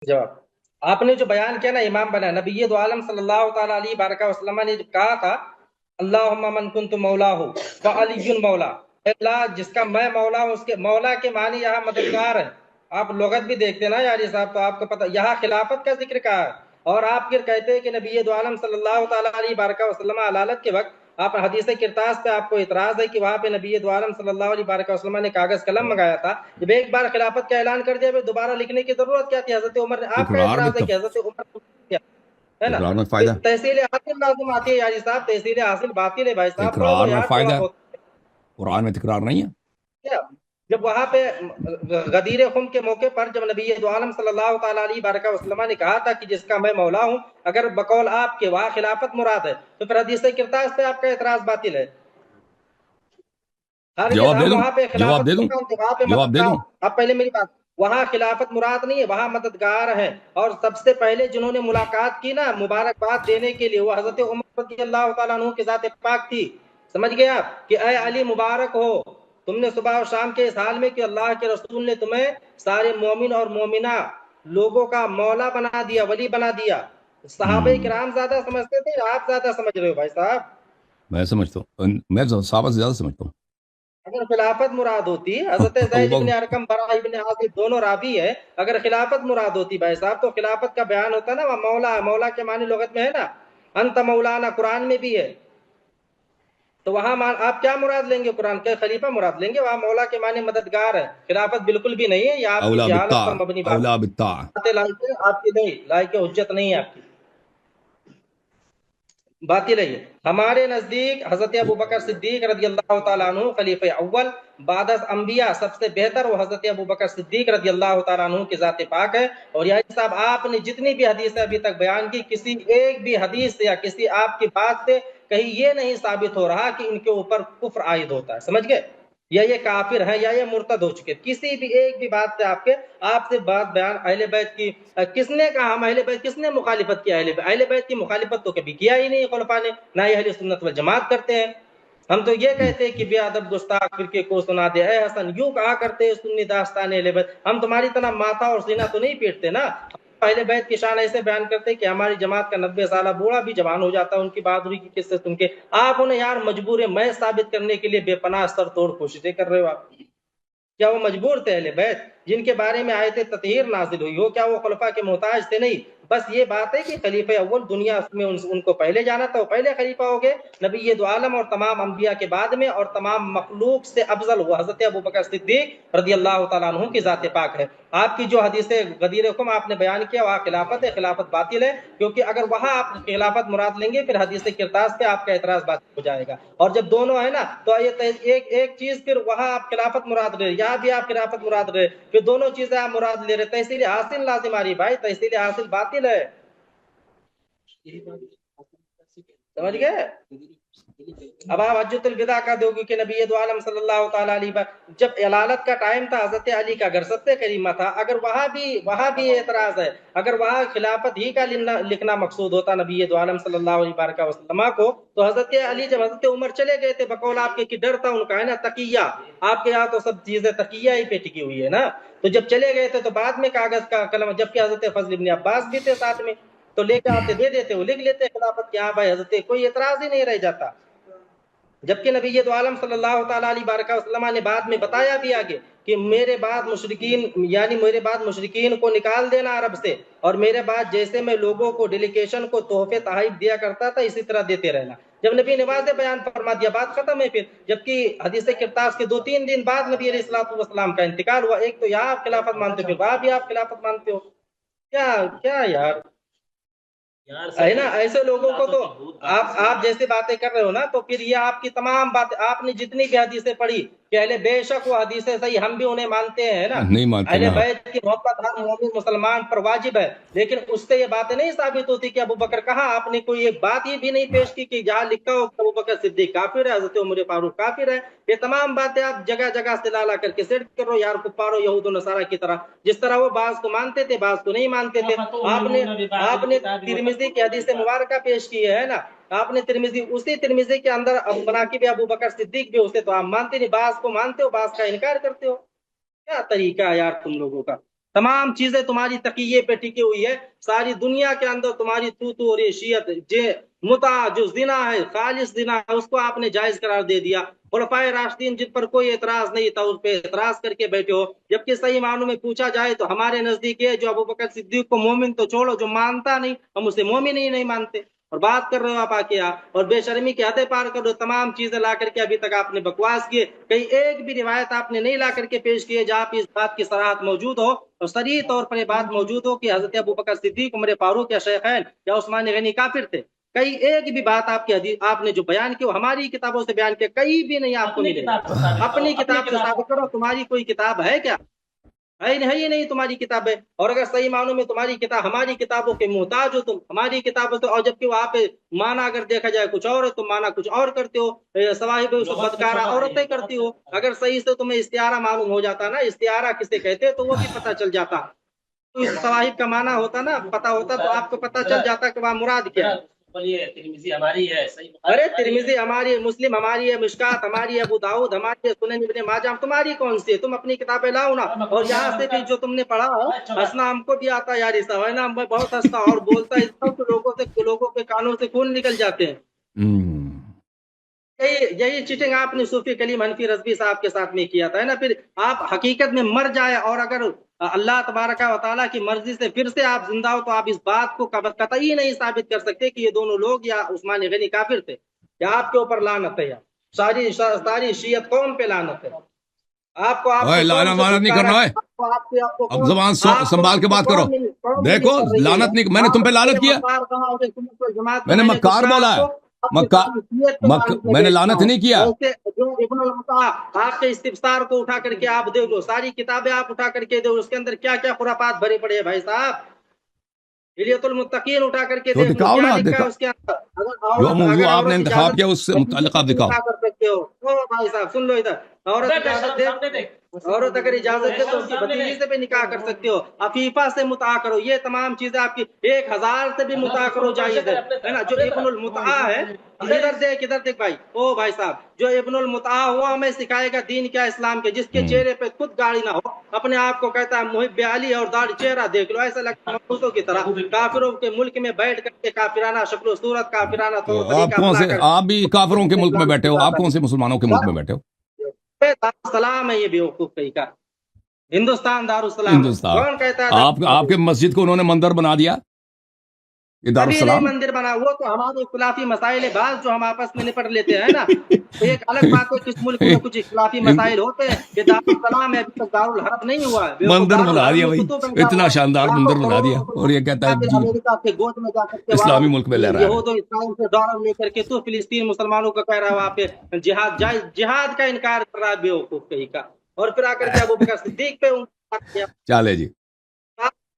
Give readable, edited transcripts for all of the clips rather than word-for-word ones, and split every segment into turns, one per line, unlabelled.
جواب، آپ نے جو بیان کیا نا امام بنا نبی دو عالم صلی اللہ تعالی علیہ وآلہ وسلم نے کہا تھا اللہم من کنت مولا ہو فعلی مولا، اے اللہ جس کا میں مولا ہوں اس کے مولا کے معنی یہاں مددگار ہے۔ آپ لغت بھی دیکھتے نا یاری صاحب، تو آپ کو پتہ یہاں خلافت کا ذکر کہا ہے، اور آپ پھر کہتے ہیں کہ نبی دو عالم صلی اللہ تعالی علیہ وآلہ وسلم علالت کے وقت آپ حدیث کرتاس پہ آپ کو اعتراض ہے کہ وہاں پہ نبی دو عالم صلی اللہ علیہ وآلہ وسلم نے کاغذ قلم منگایا تھا، جب ایک بار خلافت کا اعلان کر دیا پھر دوبارہ لکھنے کی ضرورت کیا تھی؟ حضرت عمر نے، آپ کا
اقرار میں
اعتراض ہے کہ حضرت عمر کو کیا ہے نا،
اقرار میں
پھر
فائدہ
تحصیل حاصل لازم آتی ہے یاری صاحب، تحصیل حاصل باطل ہے بھائی صاحب، پڑھ لو
اقرار میں
یار تھوڑا
فائدہ
بہت
قرآن میں تکرار نہیں ہے۔
کیا۔ جب وہاں پہ غدیر خم کے موقع پر جب نبی دو عالم صلی اللہ تعالی علیہ وآلہ وسلم نے کہا تھا کہ جس کا میں مولا ہوں، اگر بقول آپ کے وہاں خلافت مراد ہے تو پھر حدیث کرتاس پہ آپ کا اعتراض باطل ہے۔ ہرگز
جواب دے
ہم
دوں
وہاں پہ
جواب
خلافت
دے دوں
وہاں پہ
جواب دے
مددگار،
دوں
اب پہلے میری بات، وہاں خلافت مراد نہیں ہے، وہاں مددگار ہیں، اور سب سے پہلے جنہوں نے ملاقات کی نا مبارکباد دینے کے لیے وہ حضرت عمر رضی اللہ تعالیٰ عنہ کی ذات پاک تھی۔ سمجھ گئے آپ کہ اے علی مبارک ہو، تم نے صبح و شام کے اس حال میں کہ اللہ کے رسول نے تمہیں سارے مومن اور مومنہ لوگوں کا مولا بنا دیا، ولی بنا دیا۔ صحابہ کرام زیادہ سمجھتے تھے، آپ زیادہ سمجھ رہے ہو بھائی صاحب؟
میں سمجھتا ہوں، میں صحابہ سے زیادہ سمجھتا ہوں۔
اگر خلافت مراد ہوتی، حضرت
ابو
زید ابن
بکر
ارقم برا ابن عازب دونوں راوی ہے، اگر خلافت مراد ہوتی بھائی صاحب تو خلافت کا بیان ہوتا نا، وہ مولا ہے، مولا کے معنی لغت میں ہے نا انت مولانا، قرآن میں بھی ہے، تو وہاں آپ کیا مراد لیں گے؟ قرآن کے خلیفہ مراد لیں گے، وہاں مولا کے معنی مددگار ہے، خلافت بالکل بھی نہیں ہے، یہ آپ کی
اولا
جہالت پر
بالطاعہ
مبنی بات
اولا بالطاعہ۔
ہے، آپ کی نہیں، لائق حجت نہیں ہے آپ کی، باطل ہے یہ۔ ہمارے نزدیک حضرت ابو بکر صدیق رضی اللہ تعالیٰ عنہ خلیفہ اول بعد از انبیاء سب سے بہتر وہ حضرت ابو بکر صدیق رضی اللہ تعالیٰ عنہ کی ذات پاک ہے۔ اور یعنی صاحب آپ نے جتنی بھی حدیثیں ابھی تک بیان کی، کسی ایک بھی حدیث سے یا کسی آپ کی بات سے کہیں یہ نہیں ثابت ہو رہا کہ ان کے اوپر کفر عائد ہوتا ہے، سمجھ گئے، یا یہ کافر ہیں یا یہ مرتد ہو چکے، کسی بھی ایک بھی بات سے آپ سے بات بیان اہل بیت کی کس نے کہا؟ ہم اہل بیت، کس نے مخالفت کی؟ اہل بیت کی مخالفت تو کبھی کیا ہی نہیں خلفاء نے، نہ ہی اہل سنت والجماعت کرتے ہیں۔ ہم تو یہ کہتے ہیں کہ بے ادب گستاخ فرقے کو سنا دے، اے حسن یوں کہا کرتے ہیں سنی داستان اہل بیت، ہم تمہاری طرح ماتھا اور سینہ تو نہیں پیٹتے نا، اہل بیت کی شان ایسے بیان کرتے کہ ہماری جماعت کا 90 سالہ بوڑھا بھی جوان ہو جاتا ہے ان کی بہادری کی قصے سن کے، آپ انہیں یار مجبور میں ثابت کرنے کے لیے بے پناہ سر توڑ کوششیں کر رہے ہو آپ۔ کیا وہ مجبور تھے اہل بیت جن کے بارے میں آیت تطہیر نازل ہوئی ہو؟ کیا وہ خلفاء کے محتاج تھے؟ نہیں، بس یہ بات ہے کہ خلیفہ اول دنیا میں ان کو پہلے جانا تھا، وہ پہلے خلیفہ ہو گئے نبی دو عالم اور تمام انبیاء کے بعد میں، اور تمام مخلوق سے افضل وہ حضرت ابو بکر صدیق رضی اللہ تعالیٰ عنہ کی ذات پاک ہے۔ آپ کی جو حدیث غدیر قم آپ نے بیان کیا وہاں خلافت ہے، خلافت باطل ہے، کیونکہ اگر وہاں آپ خلافت مراد لیں گے پھر حدیث کرتاس پہ آپ کا اعتراض باطل ہو جائے گا، اور جب دونوں ہے نا تو ایک چیز پھر وہاں آپ خلافت مراد رہے، یہاں بھی آپ خلافت مراد رہے، پھر دونوں چیزیں آپ مراد لے رہے، تحصیل حاصل لازم آ رہی بھائی، تحصیل حاصل باطل ہے، سمجھ گئے؟ اب آپ حجت الوداع کا دو گے کہ نبی دو عالم صلی اللہ تعالیٰ علیہ وسلم جب علالت کا ٹائم تھا حضرت علی کا گھر سب سے کریمہ تھا، اگر وہاں بھی اعتراض ہے، اگر وہاں خلافت ہی کا لکھنا مقصود ہوتا نبی دو عالم صلی اللہ علیہ وسلم کو، تو حضرت علی جب حضرت عمر چلے گئے تھے بقول آپ کے کہ ڈر تھا ان کا ہے نا تقیہ، آپ کے یہاں تو سب چیزیں تقیہ ہی پہ ٹکی ہوئی ہے نا، تو جب چلے گئے تھے تو بعد میں کاغذ کا قلم، جبکہ حضرت فضل ابن عباس بھی تھے ساتھ میں، تو لے کے آتے دے دیتے، وہ لکھ لیتے خلافت کے، ہاں بھائی حضرت کوئی اعتراض ہی نہیں رہ جاتا، جبکہ نبی دو عالم صلی اللہ تعالیٰ علیہ وسلم نے بعد میں بتایا بھی آگے کہ میرے بعد مشرکین کو نکال دینا عرب سے، اور میرے بعد جیسے میں لوگوں کو ڈیلیگیشن کو تحفے تحائف دیا کرتا تھا اسی طرح دیتے رہنا، جب نبی نے واضح بیان فرما دیا بات ختم ہے پھر، جبکہ حدیث کرتاس کے 2-3 دن بعد نبی علیہ الصلوۃ والسلام کا انتقال ہوا، ایک تو یہاں آپ خلافت مانتے ہو پھر وہاں بھی آپ خلافت مانتے ہو، کیا یار ہے نا، ایسے لوگوں کو تو آپ جیسے باتیں کر رہے ہو نا، تو پھر یہ آپ کی تمام باتیں آپ نے جتنی بھی حدیثیں پڑھی کہ اہل بے شک وہ حدیثیں صحیح، ہم بھی انہیں مانتے ہیں نا،
نہیں مانتے
اہل
نا۔
بیت کی محبت ہر مومن مسلمان پر واجب ہے، لیکن اس سے یہ باتیں نہیں ثابت ہوتی کہ ابو بکر کہاں، آپ نے کوئی ایک بات ہی بھی نہیں پیش کی کہ جہاں لکھا ہو کہ ابو بکر صدیق کافر ہے، حضرت عمر فاروق کافر ہے، یہ تمام باتیں آپ جگہ جگہ سے لا کر کے سیٹ کرو یار کفار و یہود و نصارہ کی طرح، جس طرح وہ بعض کو مانتے تھے بعض کو نہیں مانتے تھے۔ آپ نے ترمذی کی حدیث مبارکہ پیش کی ہے نا، آپ نے اسی ترمذی کے اندر مناقب ابو بکر صدیق بھی اسے تو آپ مانتے نہیں، بعض کو مانتے ہو بعض کا انکار کرتے ہو، کیا طریقہ ہے یار تم لوگوں کا؟ تمام چیزیں تمہاری تقیے پہ ٹکی ہوئی ہے. ساری دنیا کے اندر تمہاری تو ریشیت متع جو زنا ہے خالص زنا ہے اس کو آپ نے جائز قرار دے دیا. خلفائے راشدین جن پر کوئی اعتراض نہیں تھا اس پہ اعتراض کر کے بیٹھے ہو. جبکہ صحیح معنوں میں پوچھا جائے تو ہمارے نزدیک ہے جو ابوبکر صدیق کو مومن تو چھوڑو جو مانتا نہیں ہم اسے مومن ہی نہیں مانتے. اور بات کر رہے ہو آپ آ کے اور بے شرمی کی حدیں پار کر رہے ہو. تمام چیزیں لا کر کے ابھی تک آپ نے بکواس کیے. کہیں ایک بھی روایت آپ نے نہیں لا کر کے پیش کی ہے جہاں پہ اس بات کی صراحت موجود ہو اور صریح طور پر یہ بات موجود ہو کہ حضرت ابوبکر صدیق عمر فاروق یا شیخین یا عثمان غنی کافر تھے. کئی ایک بھی بات آپ کی حدیث آپ نے جو بیان کی وہ ہماری کتابوں سے بیان کیا کئی بھی نہیں آپ کو ملے. اپنی کتاب سے ثابت کرو. تمہاری کوئی کتاب ہے کیا؟ ہے ہی نہیں تمہاری کتاب ہے. اور اگر صحیح معنوں میں تمہاری کتاب ہماری کتابوں کے محتاج ہو تم ہماری کتابوں سے اور جبکہ وہاں پہ مانا اگر دیکھا جائے کچھ اور ہے تم مانا کچھ اور کرتے ہو. صواہب بدکارہ عورتیں کرتی ہو. اگر صحیح سے تمہیں استعارہ معلوم ہو جاتا نا استعارہ کسے کہتے تو وہ بھی پتہ چل جاتا. تو اس صواہب کا معنی ہوتا نا پتہ ہوتا تو آپ کو پتہ چل جاتا کہ وہاں مراد کیا ہے.
ترمذی ہماری ہے
ارے ترمذی ہماری ہے مسلم ہماری ہے مشکات ہماری ہے ابو داؤد ہماری ہے سنن ابن ماجہ تمہاری کون سی ہے؟ تم اپنی کتابیں لاؤ نا. اور یہاں سے بھی جو تم نے پڑھا ہنسنا ہم کو بھی آتا یاری صاحب ہے نا. میں بہت ہنستا اور بولتا اس طرح لوگوں کے کانوں سے خون نکل جاتے ہیں. یہی چیٹنگ آپ نے صوفی کلیم حنفی رضوی صاحب کے ساتھ میں کیا تھا ہے نا. پھر آپ حقیقت میں مر جائے اور اگر اللہ تبارک و تعالیٰ کی مرضی سے پھر سے آپ زندہ ہو تو آپ اس بات کو قطعی نہیں ثابت کر سکتے کہ یہ دونوں لوگ یا عثمان غنی کافر تھے. یا آپ کے اوپر لعنت ہے یا ساری شیعت قوم پہ لعنت ہے. آپ کو
لعنت نہیں کرنا ہے. اب زبان سنبھال کے بات کرو. دیکھو لعنت نہیں میں نے تم پہ لعنت کیا. میں نے مکار بولا ہے. میں نے لعنت نہیں کیا.
آپ کے استفسار کو اٹھا کر کے آپ دے دو ساری کتابیں آپ اٹھا کر کے دو اس کے اندر کیا کیا خرافات بھرے پڑے ہیں بھائی صاحب. ہلیت المتقین اٹھا کر کے دیکھ لو کیا لکھا ہے اس کے اندر.
جو موضوع آپ نے انتخاب کیا اس سے متعلق آپ دکھاؤ.
بھائی صاحب سن لو ادھر. عورت اگر اجازت دے تو اس کی بھتیجی سے بھی نکاح کر سکتے ہو. عفیفہ سے متعا کرو. یہ تمام چیزیں آپ کی 1000 سے بھی متعا کرو جائز ہے نا. جو ابن المتعا ہے ادھر دیکھ بھائی او بھائی صاحب جو ابن المتعا ہوا ہمیں سکھائے گا دین کیا اسلام کے. جس کے چہرے پہ خود گاڑی نہ ہو اپنے آپ کو کہتا ہے محب علی اور داڑھی چہرہ دیکھ لو ایسا لگتا ہے مبوسوں کی طرح. کافروں کے ملک میں بیٹھ کر کے کافرانہ شکل و صورت کافرانہ
آپ بھی کافروں کے ملک میں بیٹھے ہو. آپ کون سے مسلمانوں کے ملک میں بیٹھے ہو؟
دارالسلام ہے یہ بیوقوف کہیں کا. ہندوستان دارالسلام. کون کہتا ہے
آپ کے مسجد کو انہوں نے مندر بنا دیا. یہ دارالسلام
مندر بنا وہ تو ہمارے اختلافی مسائل بعض جو ہم آپس میں نپٹ لیتے ہیں نا. ایک الگ بات ہے کس ملک میں کچھ اختلافی مسائل ہوتے ہیں. یہ دارالسلام ہے ابھی تک دارالحرب نہیں ہوا ہے.
مندر بنا دیا بھائی. اتنا شاندار مندر بنا دیا اور یہ کہتا ہے
امریکہ کے گود میں جا کر کے
اسلامی ملک میں لے رہا ہے.
یہود و اسرائیل سے دور لے کر کے تو فلسطین مسلمانوں کا کہہ رہا ہے وہاں پہ جہاد کا انکار کر رہا ہے بیوقوف کہیں کا. اور پھر آ کر کے ابوبکر صدیق پہ
چلے جی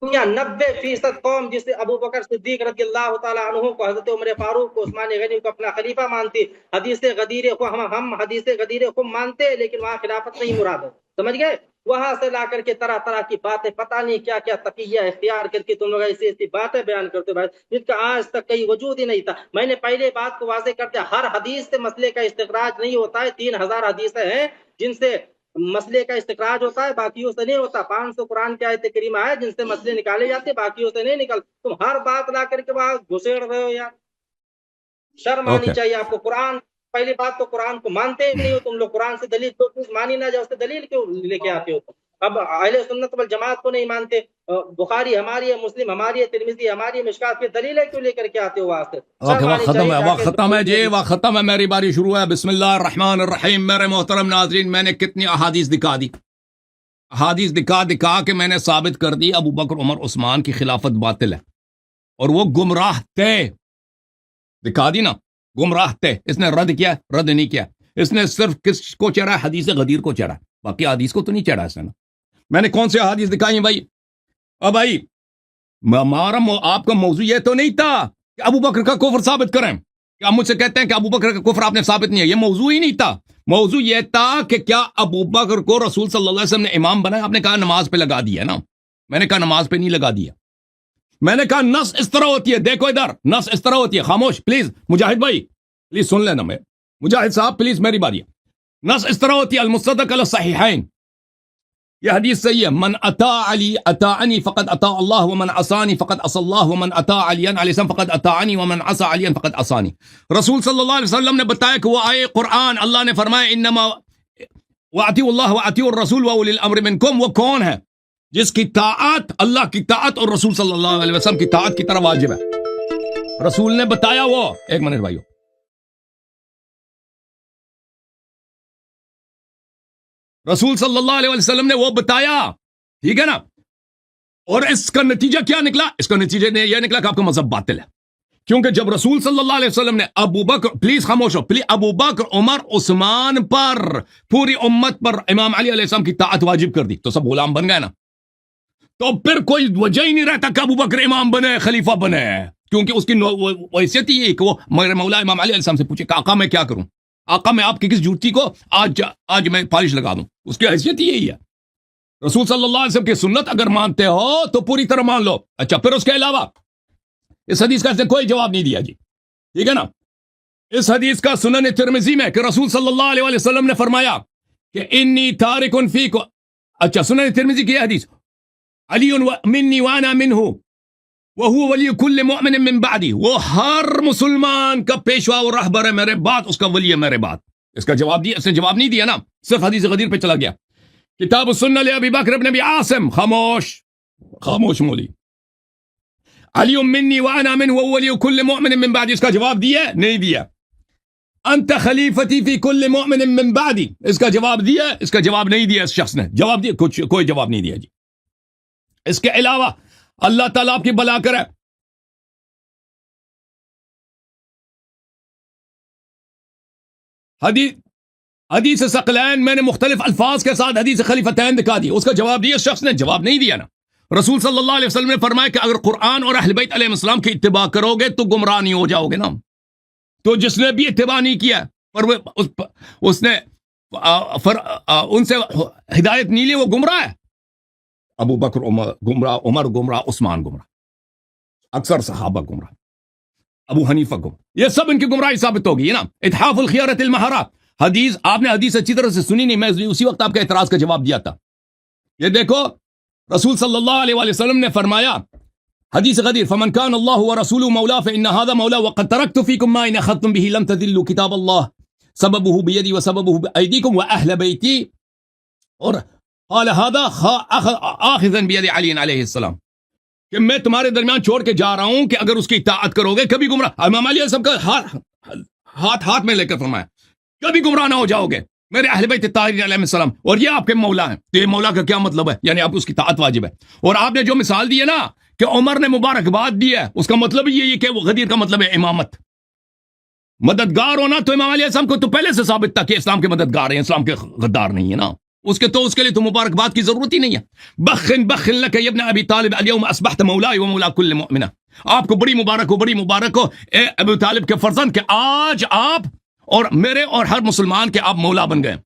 90% قوم جسے ابوبکر صدیق رضی اللہ تعالیٰ عنہ کو حضرت عمر فاروق کو عثمان غنی کو اپنا خلیفہ مانتی. حدیث غدیر کو ہم حدیث غدیر کو مانتے لیکن وہاں خلافت نہیں مراد ہے. سمجھ گئے. وہاں سے لا کر کے طرح طرح کی باتیں پتہ نہیں کیا کیا تقیہ اختیار کر کے تم لوگ ایسی ایسی باتیں بیان کرتے بھائی جن کا آج تک کہیں وجود ہی نہیں تھا. میں نے پہلے بات کو واضح کرتے ہر حدیث سے مسئلے کا استخراج نہیں ہوتا ہے. 3000 حدیثیں ہیں جن سے مسئلے کا استخراج ہوتا ہے باقیوں سے نہیں ہوتا. 500 قرآن کی آیت کریمہ ہے جن سے مسئلے نکالے جاتے ہیں باقیوں سے نہیں نکل. تم ہر بات لا کر کے وہاں گھسیڑ رہے ہو یار. شرم آنی چاہیے آپ کو. قرآن پہلی بات تو قرآن کو مانتے ہی نہیں ہو تم لوگ. قرآن سے دلیل تو چیز مانی نہ جائے اس سے دلیل کیوں لے کے آتے ہو. اب اہل سنت والجماعت کو نہیں مانتے. بخاری ہماری ہے مسلم ہماری ہے ترمذی ہماری ہے مشکات کی دلیلیں کیوں لے کر کے آتے ہو وہاں سے.
وقت ختم ہے جی وقت ختم ہے. میری باری شروع ہے. بسم اللہ الرحمن الرحیم. میرے محترم ناظرین میں نے کتنی احادیث دکھا دی. احادیث دکھا کے میں نے ثابت کر دی ابو بکر عمر عثمان کی خلافت باطل ہے اور وہ گمراہ تھے. دکھا دی نا گمراہ تھے. اس نے رد کیا رد نہیں کیا. اس نے صرف کس کو چڑھا حدیث غدیر کو چڑھا. باقی حدیث کو تو نہیں چڑھا اس نے. میں نے کون سے حدیث دکھائی ہیں بھائی. اب بھائی ہمارا آپ کا موضوع یہ تو نہیں تھا کہ ابو بکر کا کفر ثابت کریں. کہ آپ مجھ سے کہتے ہیں کہ ابو بکر کا کفر آپ نے ثابت نہیں ہے. یہ موضوع ہی نہیں تھا. موضوع یہ تھا کہ کیا ابو بکر کو رسول صلی اللہ علیہ وسلم نے امام بنایا. آپ نے کہا نماز پہ لگا دیا نا. میں نے کہا نماز پہ نہیں لگا دیا. میں نے کہا نص اس طرح ہوتی ہے. دیکھو ادھر نص اس طرح ہوتی ہے. خاموش پلیز مجاہد بھائی پلیز سن لینا. میں مجاہد صاحب پلیز میری باری ہے. نص اس طرح ہوتی ہے المصدق علی الصحیحین یہ حدیث صحیح ہے. من اطاع علی اطاعنی فقد اطاع اللہ ومن عصانی فقد عصى اللہ ومن اطاع علی علیہ السلام فقد اطاعنی ومن عصى علی فقد عصانی. رسول صلی اللہ علیہ وسلم نے بتایا کہ وہ آئے قرآن اللہ نے فرمایا انما واطیعوا اللہ واطیعوا الرسول واولی الامر منکم. وہ کون ہے جس کی طاعت اللہ کی طاعت اور رسول صلی اللہ علیہ وسلم کی طاعت کی طرح واجب ہے. رسول نے بتایا وہ ایک منٹ بھائیو رسول صلی اللہ علیہ وسلم نے وہ بتایا, ٹھیک ہے نا. اور اس کا نتیجہ کیا نکلا؟ اس کا نتیجہ یہ نکلا کہ آپ کا مذہب باطل ہے. کیونکہ جب رسول صلی اللہ علیہ وسلم نے ابو بکر, پلیز خاموش ہو پلیز, ابو بکر عمر عثمان پر پوری امت پر امام علی علیہ السلام کی طاعت واجب کر دی تو سب غلام بن گئے نا. تو پھر کوئی وجہ ہی نہیں رہتا کہ ابو بکر امام بنے خلیفہ بنے, کیونکہ اس کی حیثیت ہی ہے کہ وہ میرے مولا امام علی علیہ السلام سے پوچھے کہ آقا میں کیا کروں, آقا میں آپ کی کس جوتی کو آج میں پالش لگا دوں. اس کی حیثیت یہی ہے. رسول صلی اللہ علیہ وسلم کی سنت اگر مانتے ہو تو پوری طرح مان لو. اچھا, پھر اس کے علاوہ اس حدیث کا اس نے کوئی جواب نہیں دیا جی, ٹھیک ہے نا. اس حدیث کا سنن ترمذی میں کہ رسول صلی اللہ علیہ وسلم نے فرمایا کہ انی تارک فیکم. اچھا, سنن ترمذی کی حدیث علی منی وانا منہ وہو ولی کل مؤمن من بعدی. وہ ہر مسلمان کا پیشوا و رہبر ہے میرے بعد, اس کا ولی ہے میرے بعد. اس کا جواب دیا, اس نے جواب نہیں دیا نا, صرف حدیث غدیر پہ چلا گیا. کتاب السنہ لابی بکر ابن ابی عاصم, خاموش مولی. علی منی وانا منہ وہو ولی کل مؤمن من بعدی, اس کا جواب دیا نہیں دیا. انت خلیفتی فی کل مؤمن من بعدی, اس کا جواب دیا, اس کا جواب نہیں دیا. اس شخص نے جواب دیا, کوئی جواب نہیں دیا جی. اس کے علاوہ اللہ تعالیٰ آپ کی بلا کرے. حدیث ثقلین میں نے مختلف الفاظ کے ساتھ حدیث خلیفتین دکھا دی, اس کا جواب دیا, اس شخص نے جواب نہیں دیا نا. رسول صلی اللہ علیہ وسلم نے فرمایا کہ اگر قرآن اور اہل بیت علیہ السلام کی اتباع کرو گے تو گمراہ نہیں ہو جاؤ گے نا. تو جس نے بھی اتباع نہیں کیا پر اس نے ان سے ہدایت نہیں لی, وہ گمراہ ہے. ابو بکر گمراہ, عمر گمراہ, عثمان گمراہ, اکثر صحابہ گمراہ, ابو حنیفہ گمراہ, یہ سب ان کی گمراہی ثابت ہوگی نا. اتحاف الخیارت المہرہ حدیث آپ نے حدیث اچھی طرح سے سنی نہیں, میں اسی وقت آپ کے اعتراض کا جواب دیا تھا. یہ دیکھو رسول صلی اللہ علیہ وسلم نے فرمایا حدیث غدیر فمن كان الله ورسوله مولا فإن هذا مولا وقد تركت فيكم ما إن أخذتم به لم تذلوا كتاب الله سببه بيدي وسببه بأيديكم وأهل بيتي. اور قال هذا آخذا بيد علي عليه السلام, کہ میں تمہارے درمیان چھوڑ کے جا رہا ہوں کہ اگر اس کی اطاعت کرو گے کبھی گمراہ. امام علی سب کا ہاتھ میں لے کر فرمایا کبھی گمراہ نہ ہو جاؤ گے, میرے اہل بیت الطاہرین علیہ السلام, اور یہ آپ کے مولا ہیں. تو یہ مولا کا کیا مطلب ہے؟ یعنی آپ اس کی اطاعت واجب ہے. اور آپ نے جو مثال دی ہے نا کہ عمر نے مبارکباد دی ہے, اس کا مطلب یہ کہ وہ غدیر کا مطلب ہے امامت, مددگار ہونا. تو امام علیہ السلام کو تو پہلے سے ثابت تھا کہ اسلام کے مددگار ہیں, اسلام کے غدار نہیں ہے نا. اس کے لیے تو مبارکباد کی ضرورت ہی نہیں ہے. بخن لک یا ابن ابی طالب الیوم اصبحت مولاي ومولا کل مؤمنہ. آپ کو بڑی مبارک ہو اے ابو طالب کے فرزند کہ آج آپ اور میرے اور ہر مسلمان کے آپ مولا بن گئے.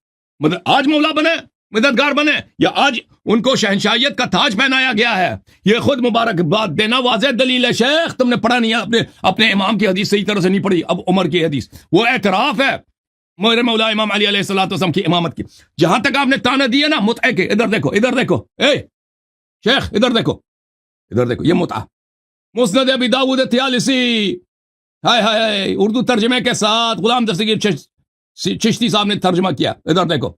آج مولا بنے, مددگار بنے, یا آج ان کو شہنشاہیت کا تاج پہنایا گیا ہے. یہ خود مبارکباد دینا واضح دلیل ہے. شیخ تم نے پڑھا نہیں ہے, اپنے امام کی حدیث صحیح طرح سے نہیں پڑھی. اب عمر کی حدیث وہ اعتراف ہے میرے مولا امام علی علیہ السلام کی امامت کی. جہاں تک آپ نے تانا دیا نا متعے کے, ادھر دیکھو اے شیخ, ادھر دیکھو یہ متعہ مسند ابی داؤد الطیالسی, ہائے اردو ترجمے کے ساتھ غلام دستگیر چشتی صاحب نے ترجمہ کیا. ادھر دیکھو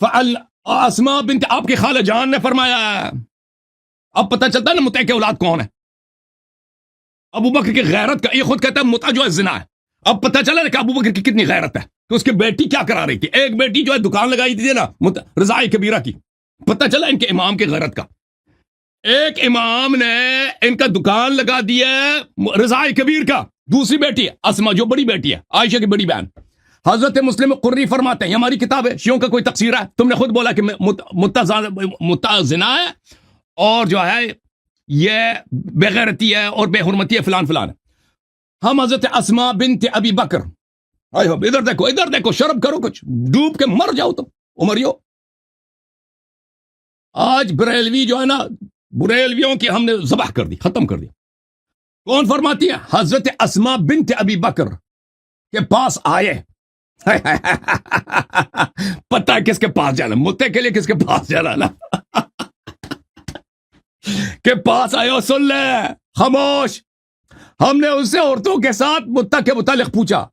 اسماء بنت, آپ کی خالہ جان نے فرمایا. اب پتہ چلتا ہے نا متعے کے اولاد کون ہے. ابو بکر کی غیرت کا, یہ خود کہتا ہے متعہ جو ہے زنا ہے. اب پتہ چلا کہ ابو بکر کی کتنی غیرت ہے کہ اس کی بیٹی کیا کرا رہی تھی. ایک بیٹی جو ہے دکان لگائی تھی نا رضاء کبیرہ کی. پتہ چلا ان کے امام کی غیرت کا. ایک امام نے ان کا دکان لگا دیا رضاء کبیر کا. دوسری بیٹی اسما جو بڑی بیٹی ہے, عائشہ کی بڑی بہن. حضرت مسلم قری فرماتے ہیں, یہ ہماری کتاب ہے, شیعوں کا کوئی تقصیر ہے. تم نے خود بولا کہ متع زنا ہے اور جو ہے یہ بے غیرتی ہے اور بے حرمتی ہے فلان. ہم حضرت اسماء بنت ابی بکر, ادھر دیکھو شرم کرو, کچھ ڈوب کے مر جاؤ تم عمریو. آج بریلوی جو ہے نا, بریلویوں کی ہم نے ذبح کر دی, ختم کر دی. کون فرماتی ہے؟ حضرت اسماء بنت ابی بکر کے پاس آئے پتہ ہے کس کے پاس جانا، متے کے لیے کس کے پاس جانا نا کے پاس آئے ہو، سن لے خاموش. ہم نے اس سے عورتوں کے ساتھ متا کے متعلق پوچھا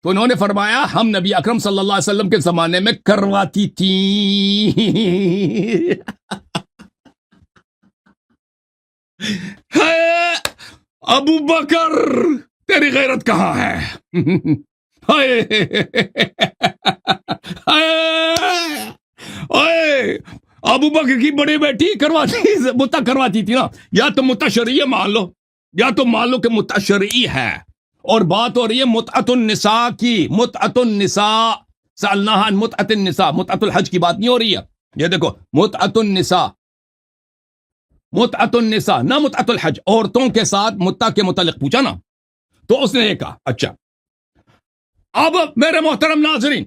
تو انہوں نے فرمایا ہم نبی اکرم صلی اللہ علیہ وسلم کے زمانے میں کرواتی تھی. ابو بکر تیری غیرت کہاں ہے؟ ابو بکر کی بڑی بیٹی متا کرواتی تھی نا. یا تو متا شرعی مان لو، یا تو مان لو کہ متا شرعی ہے. اور بات ہو رہی ہے متعت النساء کی. متعت النساء سألناها عن متعت النساء، متعت الحج کی بات نہیں ہو رہی ہے. یہ دیکھو متعت النساء، متعت النساء نہ متعت الحج. عورتوں کے ساتھ متع کے متعلق پوچھا نا تو اس نے یہ کہا. اچھا اب میرے محترم ناظرین،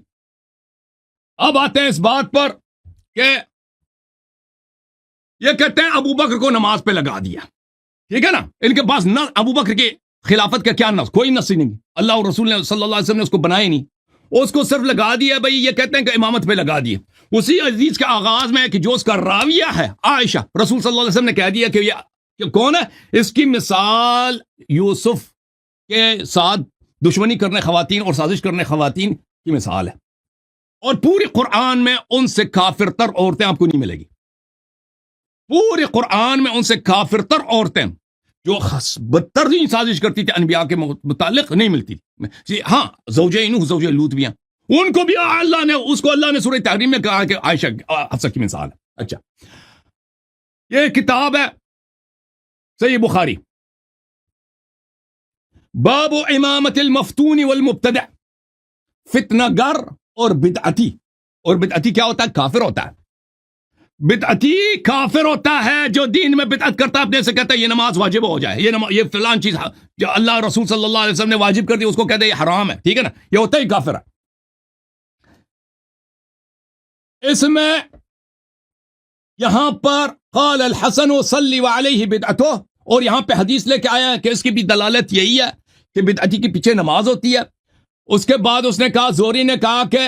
اب آتے ہیں اس بات پر کہ یہ کہتے ہیں ابو بکر کو نماز پہ لگا دیا. ٹھیک ہے نا، ان کے پاس نہ ابو بکر کی خلافت کا کیا نص، کوئی نص نہیں. اللہ اور رسول نے صلی اللہ علیہ وسلم نے اس کو بنایا نہیں، اس کو صرف لگا دیا. بھائی یہ کہتے ہیں کہ امامت پہ لگا دیا. اسی حدیث کے آغاز میں کہ جو اس کا راویہ ہے عائشہ، رسول صلی اللہ علیہ وسلم نے کہہ دیا کہ یہ کہ کون ہے، اس کی مثال یوسف کے ساتھ دشمنی کرنے خواتین اور سازش کرنے خواتین کی مثال ہے. اور پورے قرآن میں ان سے کافر تر عورتیں آپ کو نہیں ملے گی. پورے قرآن میں ان سے کافر تر عورتیں جو بدترین سازش کرتی تھی انبیاء کے متعلق نہیں ملتی. ہاں زوجہ نوح زوجہ لوط بھی ہیں، ان کو بھی اللہ نے اس کو اللہ نے سورہ تحریم میں کہا کہ عائشہ حفصہ کی مثال ہے. اچھا یہ کتاب ہے صحیح بخاری، باب امامت المفتون والمبتدع، فتنہ گر اور بدعتی. اور بدعتی کیا ہوتا ہے؟ کافر ہوتا ہے. بدعتی کافر ہوتا ہے جو دین میں بدعت کرتا ہے، اپنے سے کہتا ہے یہ نماز واجب ہو جائے، یہ فلان چیز جو اللہ رسول صلی اللہ علیہ وسلم نے واجب کر دی اس کو کہتا ہے یہ حرام ہے. ٹھیک ہے نا، یہ ہوتا ہی کافر ہے. اس میں یہاں پر قال الحسن صلی علیہ بدعتہ، اور یہاں پہ حدیث لے کے آیا ہے کہ اس کی بھی دلالت یہی ہے کہ بدعتی کے پیچھے نماز ہوتی ہے. اس کے بعد اس نے کہا، زوری نے کہا کہ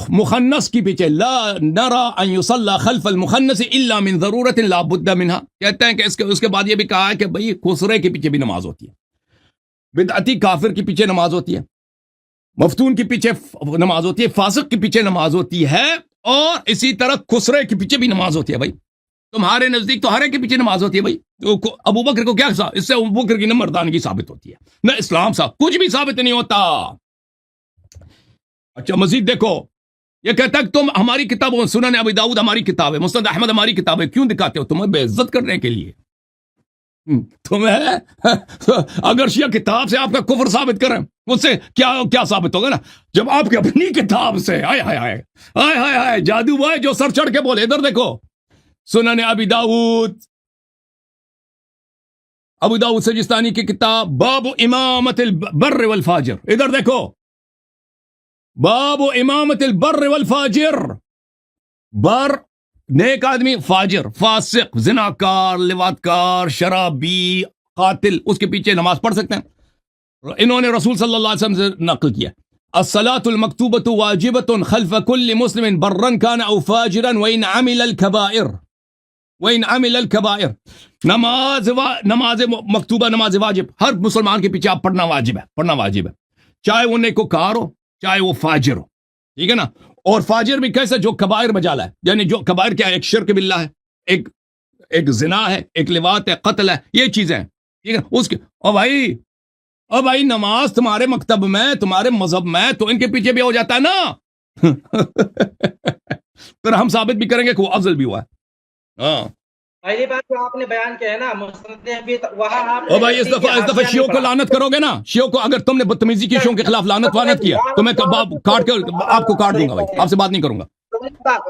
مخنث کی پیچھے لا نرى ان يصلى خلف المخنث الا من ضرورت لا بد منها. کہتے ہیں کہ اس کے بعد یہ بھی کہا ہے کہ بھئی خسرے کے پیچھے بھی نماز ہوتی ہے. بدعتی کافر کے پیچھے نماز ہوتی ہے، مفتون کے پیچھے نماز ہوتی ہے، فاسق کے پیچھے نماز ہوتی ہے، اور اسی طرح خسرے کے پیچھے بھی نماز ہوتی ہے. بھائی تمہارے نزدیک تو ہر ایک کے پیچھے نماز ہوتی ہے. بھائی ابو بکر کو کیا اس سے ابو بکر کی نہ مردانگی ثابت ہوتی ہے نہ اسلام صاحب، کچھ بھی ثابت نہیں ہوتا. اچھا مزید دیکھو، یہ کہتا ہے کہ تم ہماری کتاب، سنن ابی داؤد ہماری کتاب ہے، مسند احمد ہماری کتاب ہے، کیوں دکھاتے ہو؟ تمہیں بے عزت کرنے کے لیے. تمہیں اگر شیعہ کتاب سے آپ کا کفر ثابت کریں، اس سے کیا ثابت ہوگا نا، جب آپ کی اپنی کتاب سے ہائے ہائے ہائے ہائے ہائے ہائے جادو بھائی جو سر چڑھ کے بولے. ادھر دیکھو سنن ابی داؤد، ابو داؤد سجستانی کی کتاب، باب امامت البر والفاجر. ادھر دیکھو باب امامت البر والفاجر. بر نیک آدمی، فاجر فاسق زناکار لواطکار شرابی قاتل، اس کے پیچھے نماز پڑھ سکتے ہیں. انہوں نے رسول صلی اللہ علیہ وسلم سے نقل کیا، الصلاة المکتوبة واجبة خلف كل مسلم برا كان او فاجرا وان عمل الكبائر، وان عمل الكبائر. نماز مکتوبہ، نماز واجب ہر مسلمان کے پیچھے آپ پڑھنا واجب ہے، پڑھنا واجب ہے، چاہے وہ نیکوکار ہو چاہے وہ فاجر ہو. ٹھیک ہے نا. اور فاجر بھی کیسے؟ جو کبائر بجالا ہے، یعنی جو کبائر کیا ہے؟ ایک شرک باللہ ہے، ایک زنا ہے، ایک لواط ہے، قتل ہے، یہ چیزیں ہیں. ٹھیک ہے اس کے او بھائی نماز تمہارے مکتب میں، تمہارے مذہب میں تو ان کے پیچھے بھی ہو جاتا ہے نا. پھر ہم ثابت بھی کریں گے کہ وہ افضل بھی ہوا ہے. ہاں
پہلی بات جو آپ نے بیان کیا ہے نا مسند بھی، وہاں آپ
او بھائی اس دفعہ شیعوں کو لعنت کرو گے نا، شیعوں کو اگر تم نے بدتمیزی کی شیعوں کے خلاف لعنت وانت کیا تو میں کاٹ کے آپ کو کاٹ دوں گا. بھائی آپ سے بات نہیں کروں گا،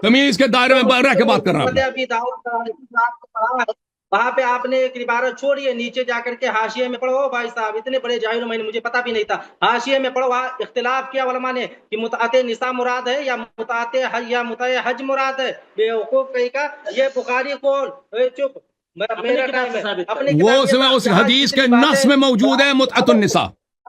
تمیز کے دائرے میں رہ کے بات کر رہا ہوں.
وہاں پہ آپ نے ایک عبارت چھوڑی ہے، نیچے جا کر کے حاشیے میں پڑھو. بھائی صاحب اتنے بڑے جاہل میں نے، مجھے پتا بھی نہیں تھا. حاشیے میں پڑھو، وہاں اختلاف کیا علماء نے کہ متعت نساء مراد ہے یا متعت حج مراد ہے. بے وقوف کہیں کا یہ بخاری قول. چپ، میرا ٹائم ہے.
وہ اس حدیث کے نص میں موجود ہے متعت النساء.